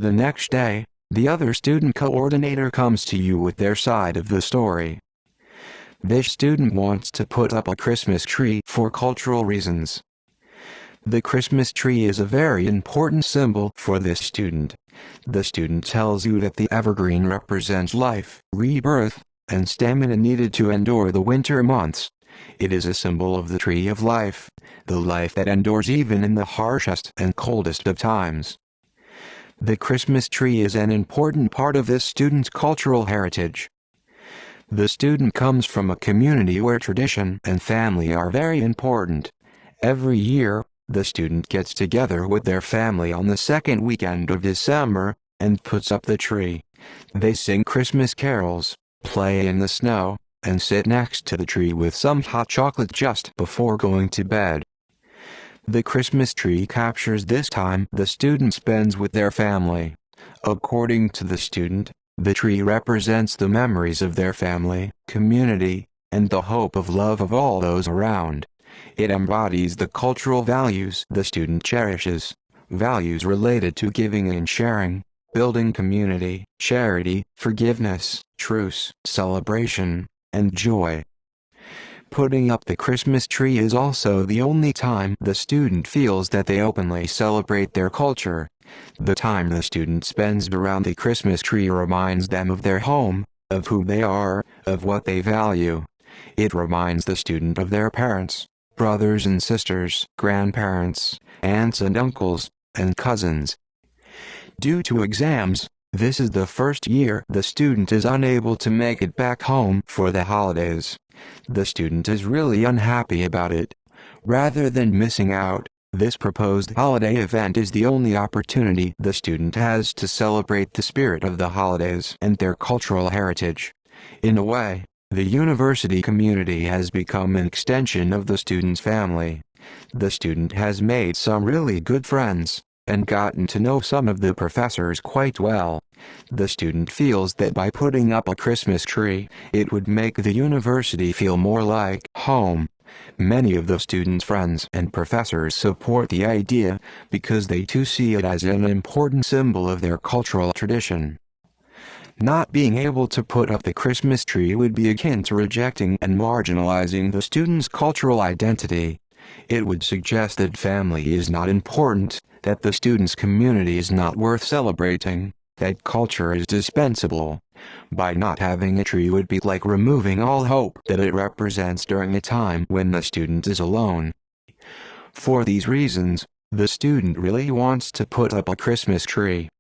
The next day, the other student coordinator comes to you with their side of the story. This student wants to put up a Christmas tree for cultural reasons. The Christmas tree is a very important symbol for this student. The student tells you that the evergreen represents life, rebirth, and stamina needed to endure the winter months. It is a symbol of the tree of life, the life that endures even in the harshest and coldest of times. The Christmas tree is an important part of this student's cultural heritage. The student comes from a community where tradition and family are very important. Every year, the student gets together with their family on the second weekend of December and puts up the tree. They sing Christmas carols, play in the snow, and sit next to the tree with some hot chocolate just before going to bed. The Christmas tree captures this time the student spends with their family. According to the student, the tree represents the memories of their family, community, and the hope of love of all those around. It embodies the cultural values the student cherishes, values related to giving and sharing, building community, charity, forgiveness, truce, celebration, and joy. Putting up the Christmas tree is also the only time the student feels that they openly celebrate their culture. The time the student spends around the Christmas tree reminds them of their home, of who they are, of what they value. It reminds the student of their parents, brothers and sisters, grandparents, aunts and uncles, and cousins. Due to exams, this is the first year the student is unable to make it back home for the holidays. The student is really unhappy about it. Rather than missing out, this proposed holiday event is the only opportunity the student has to celebrate the spirit of the holidays and their cultural heritage. In a way, the university community has become an extension of the student's family. The student has made some really good friends, and gotten to know some of the professors quite well. The student feels that by putting up a Christmas tree, it would make the university feel more like home. Many of the student's friends and professors support the idea, because they too see it as an important symbol of their cultural tradition. Not being able to put up the Christmas tree would be akin to rejecting and marginalizing the student's cultural identity. It would suggest that family is not important, that the student's community is not worth celebrating, that culture is dispensable. By not having a tree would be like removing all hope that it represents during a time when the student is alone. For these reasons, the student really wants to put up a Christmas tree.